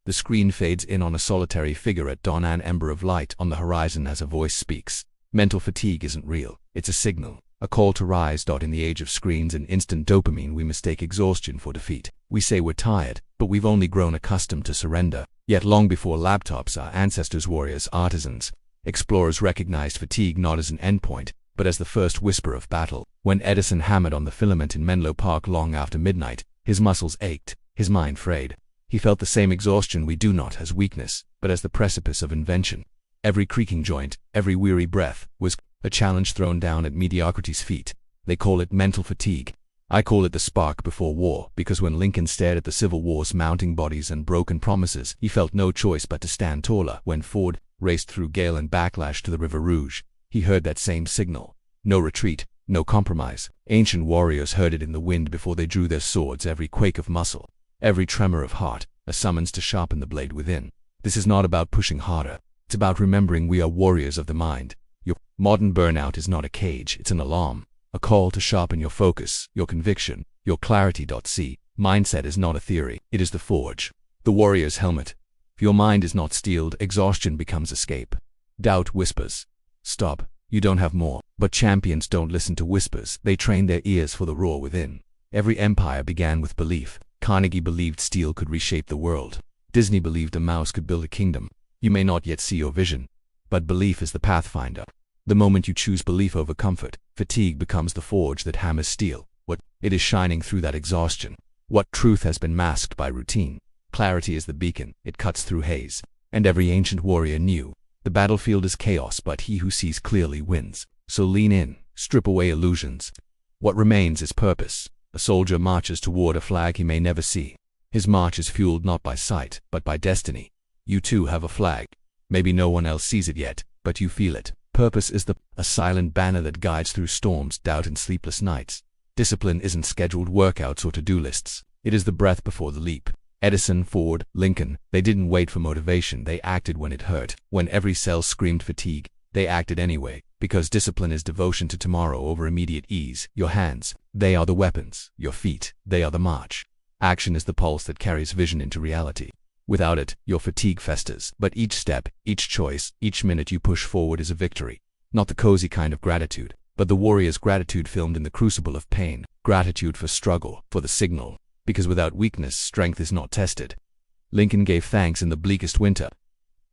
The screen fades in on a solitary figure at dawn, an ember of light on the horizon as a voice speaks. Mental fatigue isn't real, it's a signal, a call to rise. In the age of screens and instant dopamine, we mistake exhaustion for defeat. We say we're tired, but we've only grown accustomed to surrender. Yet long before laptops, our ancestors, warriors, artisans, explorers recognized fatigue not as an endpoint, but as the first whisper of battle. When Edison hammered on the filament in Menlo Park long after midnight, his muscles ached, his mind frayed. He felt the same exhaustion we do, not as weakness, but as the precipice of invention. Every creaking joint, every weary breath, was a challenge thrown down at mediocrity's feet. They call it mental fatigue. I call it the spark before war, because when Lincoln stared at the Civil War's mounting bodies and broken promises, he felt no choice but to stand taller. When Ford raced through gale and backlash to the River Rouge, he heard that same signal. No retreat, no compromise. Ancient warriors heard it in the wind before they drew their swords. Every quake of muscle, every tremor of heart, a summons to sharpen the blade within. This is not about pushing harder. It's about remembering we are warriors of the mind. Your modern burnout is not a cage, it's an alarm. A call to sharpen your focus, your conviction, your clarity. See, mindset is not a theory, it is the forge. The warrior's helmet. If your mind is not steeled, exhaustion becomes escape. Doubt whispers, stop, you don't have more. But champions don't listen to whispers, they train their ears for the roar within. Every empire began with belief. Carnegie believed steel could reshape the world. Disney believed a mouse could build a kingdom. You may not yet see your vision, but belief is the pathfinder. The moment you choose belief over comfort, fatigue becomes the forge that hammers steel. What it is shining through that exhaustion. What truth has been masked by routine. Clarity is the beacon, it cuts through haze. And every ancient warrior knew, the battlefield is chaos, but he who sees clearly wins. So lean in, strip away illusions. What remains is purpose. A soldier marches toward a flag he may never see. His march is fueled not by sight, but by destiny. You too have a flag. Maybe no one else sees it yet, but you feel it. Purpose is a silent banner that guides through storms, doubt, and sleepless nights. Discipline isn't scheduled workouts or to-do lists. It is the breath before the leap. Edison, Ford, Lincoln, they didn't wait for motivation, they acted when it hurt. When every cell screamed fatigue, they acted anyway, because discipline is devotion to tomorrow over immediate ease. Your hands, they are the weapons. Your feet, they are the march. Action is the pulse that carries vision into reality. Without it, your fatigue festers. But each step, each choice, each minute you push forward is a victory. Not the cozy kind of gratitude, but the warrior's gratitude filmed in the crucible of pain. Gratitude for struggle, for the signal. Because without weakness, strength is not tested. Lincoln gave thanks in the bleakest winter.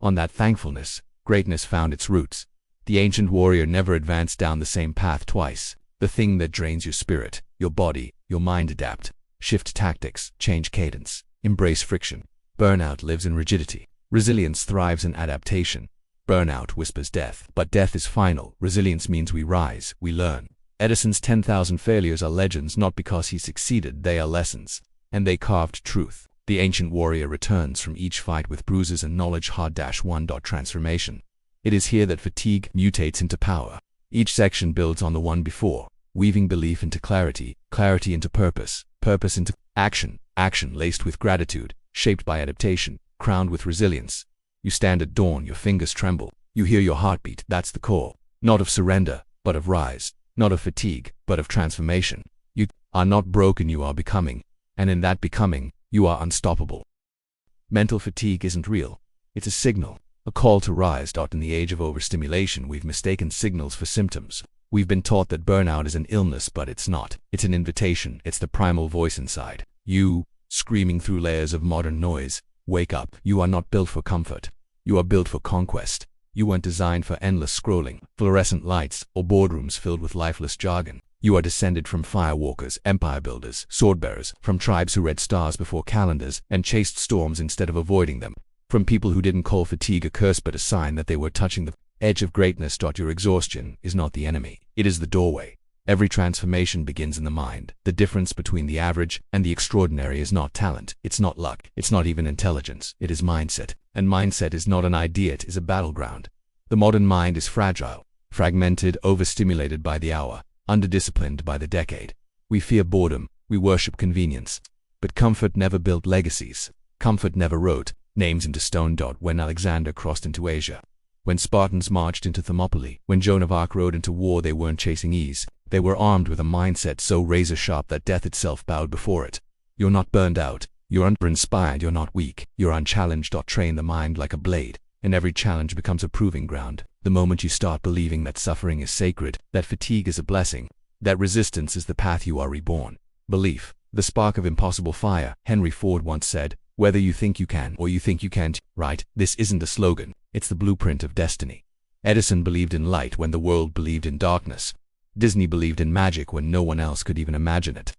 On that thankfulness, greatness found its roots. The ancient warrior never advanced down the same path twice. The thing that drains your spirit, your body, your mind, adapt. Shift tactics, change cadence, embrace friction. Burnout lives in rigidity. Resilience thrives in adaptation. Burnout whispers death, but death is final. Resilience means we rise, we learn. Edison's 10,000 failures are legends not because he succeeded, they are lessons. And they carved truth. The ancient warrior returns from each fight with bruises and knowledge. Hard-1. Transformation. It is here that fatigue mutates into power. Each section builds on the one before, weaving belief into clarity, clarity into purpose, purpose into action, action laced with gratitude, shaped by adaptation, crowned with resilience. You stand at dawn, your fingers tremble. You hear your heartbeat, that's the call. Not of surrender, but of rise. Not of fatigue, but of transformation. You are not broken, you are becoming. And in that becoming, you are unstoppable. Mental fatigue isn't real. It's a signal, a call to rise. In the age of overstimulation, we've mistaken signals for symptoms. We've been taught that burnout is an illness, but it's not. It's an invitation. It's the primal voice inside. You, screaming through layers of modern noise, wake up. You are not built for comfort. You are built for conquest. You weren't designed for endless scrolling, fluorescent lights, or boardrooms filled with lifeless jargon. You are descended from firewalkers, empire builders, swordbearers, from tribes who read stars before calendars and chased storms instead of avoiding them. From people who didn't call fatigue a curse but a sign that they were touching the edge of greatness. Your exhaustion is not the enemy, it is the doorway. Every transformation begins in the mind. The difference between the average and the extraordinary is not talent, it's not luck, it's not even intelligence, it is mindset. And mindset is not an idea, it is a battleground. The modern mind is fragile, fragmented, overstimulated by the hour, underdisciplined by the decade. We fear boredom, we worship convenience. But comfort never built legacies. Comfort never wrote names into stone. When Alexander crossed into Asia, when Spartans marched into Thermopylae, when Joan of Arc rode into war, they weren't chasing ease. They were armed with a mindset so razor-sharp that death itself bowed before it. You're not burned out, You're uninspired, you're not weak. You're unchallenged. Train the mind like a blade, and every challenge becomes a proving ground. The moment you start believing that suffering is sacred, that fatigue is a blessing, that resistance is the path, you are reborn. Belief, the spark of impossible fire. Henry Ford once said, "Whether you think you can or you think you can't," right? This isn't a slogan, it's the blueprint of destiny. Edison believed in light when the world believed in darkness. Disney believed in magic when no one else could even imagine it.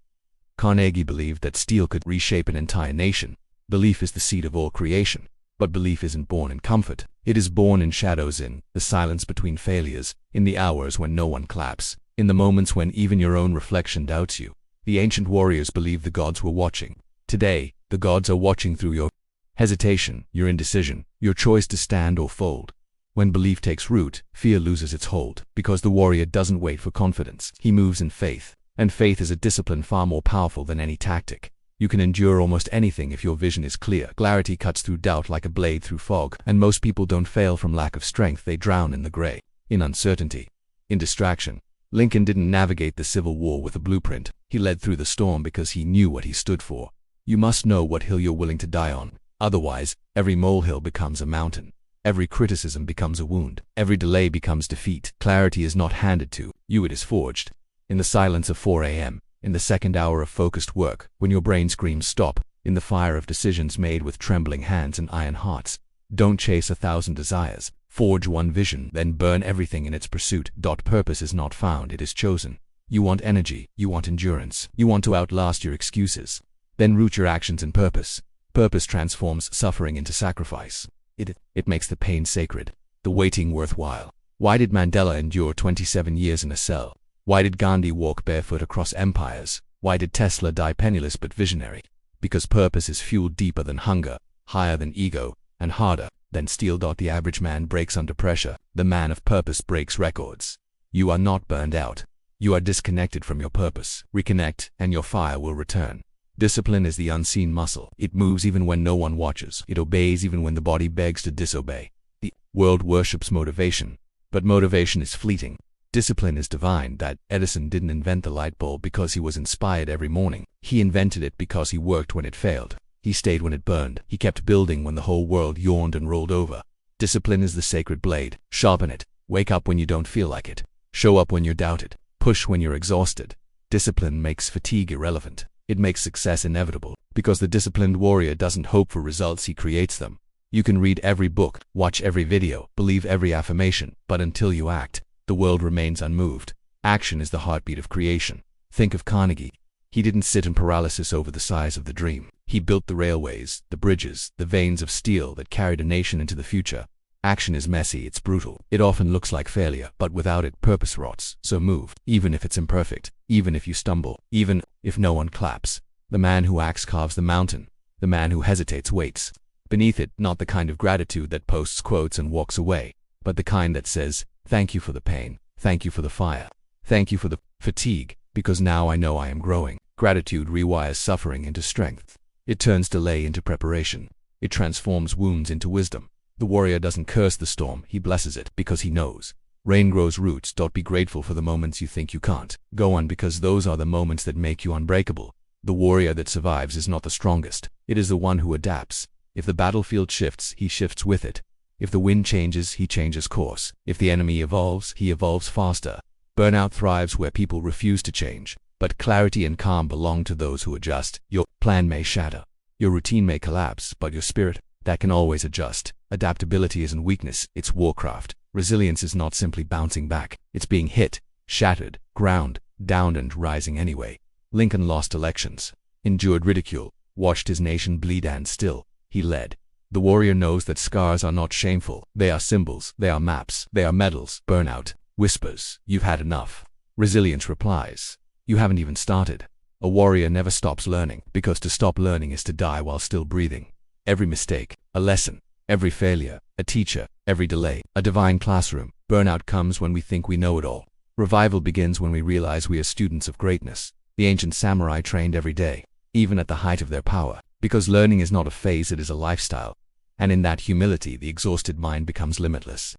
Carnegie believed that steel could reshape an entire nation. Belief is the seed of all creation. But belief isn't born in comfort. It is born in shadows, in the silence between failures, in the hours when no one claps, in the moments when even your own reflection doubts you. The ancient warriors believed the gods were watching. Today, the gods are watching through your hesitation, your indecision, your choice to stand or fold. When belief takes root, fear loses its hold, because the warrior doesn't wait for confidence. He moves in faith. And faith is a discipline far more powerful than any tactic. You can endure almost anything if your vision is clear. Clarity cuts through doubt like a blade through fog, and most people don't fail from lack of strength, they drown in the gray, in uncertainty, in distraction. Lincoln didn't navigate the Civil War with a blueprint. He led through the storm because he knew what he stood for. You must know what hill you're willing to die on. Otherwise, every molehill becomes a mountain. Every criticism becomes a wound. Every delay becomes defeat. Clarity is not handed to you, it is forged. In the silence of 4 a.m., in the second hour of focused work, when your brain screams stop, in the fire of decisions made with trembling hands and iron hearts. Don't chase 1,000 desires. Forge one vision, then burn everything in its pursuit. Purpose is not found, it is chosen. You want energy, you want endurance, you want to outlast your excuses. Then root your actions in purpose. Purpose transforms suffering into sacrifice. It makes the pain sacred, the waiting worthwhile. Why did Mandela endure 27 years in a cell? Why did Gandhi walk barefoot across empires? Why did Tesla die penniless but visionary? Because purpose is fueled deeper than hunger, higher than ego, and harder than steel. The average man breaks under pressure. The man of purpose breaks records. You are not burned out. You are disconnected from your purpose. Reconnect, and your fire will return. Discipline is the unseen muscle. It moves even when no one watches. It obeys even when the body begs to disobey. The world worships motivation, but motivation is fleeting. Discipline is divine. That Edison didn't invent the light bulb because he was inspired every morning. He invented it because he worked when it failed. He stayed when it burned. He kept building when the whole world yawned and rolled over. Discipline is the sacred blade. Sharpen it. Wake up when you don't feel like it. Show up when you're doubted. Push when you're exhausted. Discipline makes fatigue irrelevant. It makes success inevitable, because the disciplined warrior doesn't hope for results, he creates them. You can read every book, watch every video, believe every affirmation, but until you act, the world remains unmoved. Action is the heartbeat of creation. Think of Carnegie. He didn't sit in paralysis over the size of the dream. He built the railways, the bridges, the veins of steel that carried a nation into the future. Action is messy, it's brutal. It often looks like failure, but without it, purpose rots. So move, even if it's imperfect, even if you stumble, even if no one claps. The man who acts carves the mountain. The man who hesitates waits. Beneath it, not the kind of gratitude that posts quotes and walks away, but the kind that says, "Thank you for the pain. Thank you for the fire. Thank you for the fatigue, because now I know I am growing." Gratitude rewires suffering into strength. It turns delay into preparation. It transforms wounds into wisdom. The warrior doesn't curse the storm, he blesses it, because he knows. Rain grows roots. Be grateful for the moments you think you can't go on, because those are the moments that make you unbreakable. The warrior that survives is not the strongest. It is the one who adapts. If the battlefield shifts, he shifts with it. If the wind changes, he changes course. If the enemy evolves, he evolves faster. Burnout thrives where people refuse to change. But clarity and calm belong to those who adjust. Your plan may shatter. Your routine may collapse, but your spirit, that can always adjust. Adaptability isn't weakness, it's warcraft. Resilience is not simply bouncing back. It's being hit, shattered, ground, downed and rising anyway. Lincoln lost elections, endured ridicule, watched his nation bleed, and still, he led. The warrior knows that scars are not shameful. They are symbols, they are maps, they are medals. Burnout whispers, "You've had enough." Resilience replies, "You haven't even started." A warrior never stops learning, because to stop learning is to die while still breathing. Every mistake, a lesson. Every failure, a teacher. Every delay, a divine classroom. Burnout comes when we think we know it all. Revival begins when we realize we are students of greatness. The ancient samurai trained every day, even at the height of their power, because learning is not a phase, it is a lifestyle. And in that humility, the exhausted mind becomes limitless.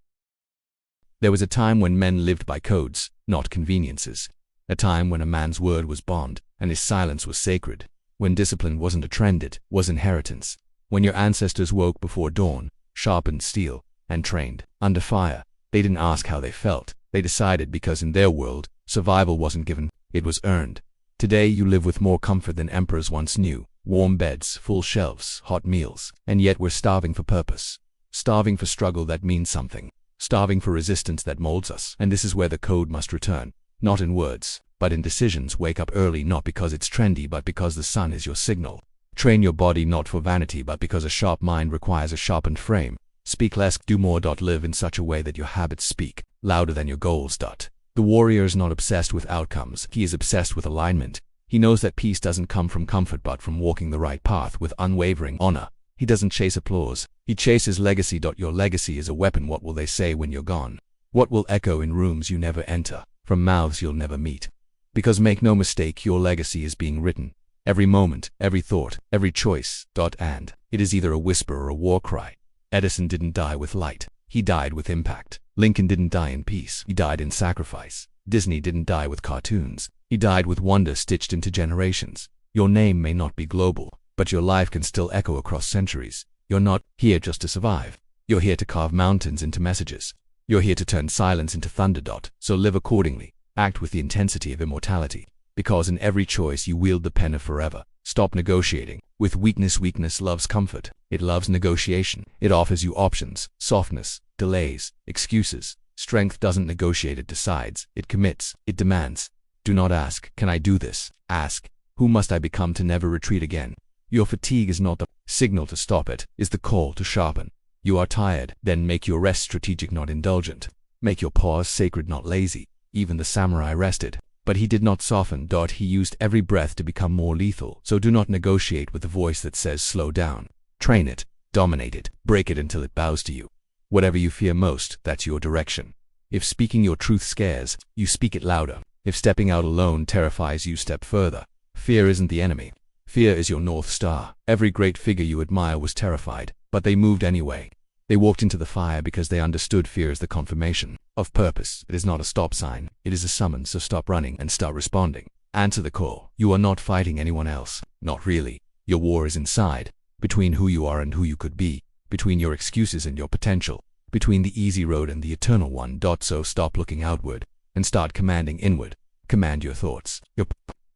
There was a time when men lived by codes, not conveniences. A time when a man's word was bond, and his silence was sacred. When discipline wasn't a trend, it was inheritance. When your ancestors woke before dawn, sharpened steel, and trained under fire, they didn't ask how they felt. They decided because in their world, survival wasn't given, it was earned. Today you live with more comfort than emperors once knew. Warm beds, full shelves, hot meals, and yet we're starving for purpose. Starving for struggle that means something. Starving for resistance that molds us. And this is where the code must return. Not in words, but in decisions. Wake up early not because it's trendy but because the sun is your signal. Train your body not for vanity but because a sharp mind requires a sharpened frame. Speak less, do more. Live in such a way that your habits speak louder than your goals. The warrior is not obsessed with outcomes, he is obsessed with alignment. He knows that peace doesn't come from comfort but from walking the right path with unwavering honor. He doesn't chase applause, he chases legacy. Your legacy is a weapon. What will they say when you're gone? What will echo in rooms you never enter, from mouths you'll never meet? Because make no mistake, your legacy is being written. Every moment, every thought, every choice. And it is either a whisper or a war cry. Edison didn't die with light, he died with impact. Lincoln didn't die in peace, he died in sacrifice. Disney didn't die with cartoons, he died with wonder stitched into generations. Your name may not be global, but your life can still echo across centuries. You're not here just to survive. You're here to carve mountains into messages. You're here to turn silence into thunder. So live accordingly. Act with the intensity of immortality. Because in every choice you wield the pen of forever. Stop negotiating with weakness. Weakness loves comfort. It loves negotiation. It offers you options, softness, delays, excuses. Strength doesn't negotiate, it decides, it commits, it demands. Do not ask, can I do this? Ask, who must I become to never retreat again? Your fatigue is not the signal to stop, it is the call to sharpen. You are tired, then make your rest strategic, not indulgent. Make your pause sacred, not lazy. Even the samurai rested, but he did not soften. He used every breath to become more lethal. So do not negotiate with the voice that says slow down. Train it, dominate it, break it until it bows to you. Whatever you fear most, that's your direction. If speaking your truth scares, you speak it louder. If stepping out alone terrifies you, step further. Fear isn't the enemy. Fear is your North Star. Every great figure you admire was terrified, but they moved anyway. They walked into the fire because they understood fear is the confirmation of purpose. It is not a stop sign, it is a summons. So stop running and start responding. Answer the call. You are not fighting anyone else. Not really. Your war is inside, between who you are and who you could be, between your excuses and your potential, between the easy road and the eternal one. So stop looking outward and start commanding inward. Command your thoughts, your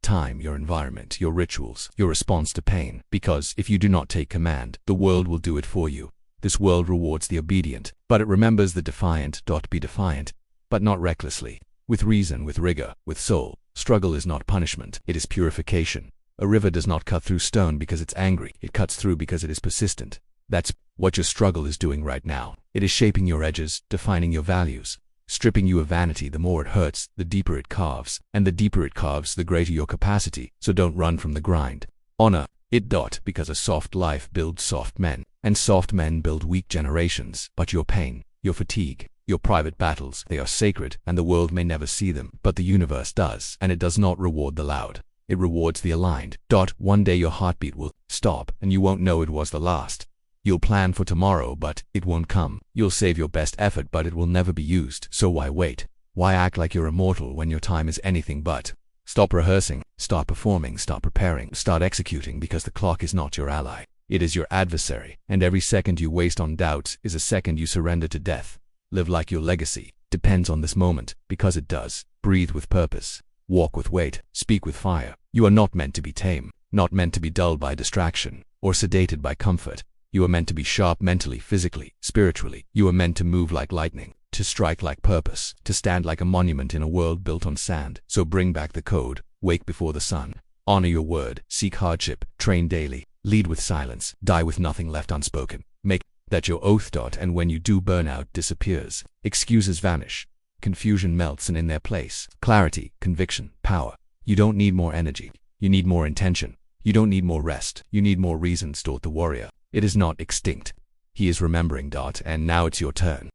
time, your environment, your rituals, your response to pain. Because if you do not take command, the world will do it for you. This world rewards the obedient, but it remembers the defiant. Be defiant, but not recklessly. With reason, with rigor, with soul. Struggle is not punishment, it is purification. A river does not cut through stone because it's angry, it cuts through because it is persistent. That's what your struggle is doing right now. It is shaping your edges, defining your values, stripping you of vanity. The more it hurts, the deeper it carves, and the deeper it carves, the greater your capacity. So don't run from the grind. Honor it. Because a soft life builds soft men, and soft men build weak generations. But your pain, your fatigue, your private battles, they are sacred, and the world may never see them, but the universe does, and it does not reward the loud. It rewards the aligned. One day your heartbeat will stop, and you won't know it was the last. You'll plan for tomorrow, but it won't come. You'll save your best effort, but it will never be used. So why wait? Why act like you're immortal when your time is anything but? Stop rehearsing, start performing, start preparing, start executing, because the clock is not your ally. It is your adversary, and every second you waste on doubts is a second you surrender to death. Live like your legacy depends on this moment, because it does. Breathe with purpose. Walk with weight. Speak with fire. You are not meant to be tame, not meant to be dulled by distraction, or sedated by comfort. You are meant to be sharp mentally, physically, spiritually. You are meant to move like lightning, to strike like purpose, to stand like a monument in a world built on sand. So bring back the code, wake before the sun, honor your word, seek hardship, train daily, lead with silence, die with nothing left unspoken. Make that your oath. And when you do, burnout disappears, excuses vanish, confusion melts, and in their place, clarity, conviction, power. You don't need more energy, you need more intention. You don't need more rest, you need more reasons. The warrior, it is not extinct. He is remembering. And now it's your turn.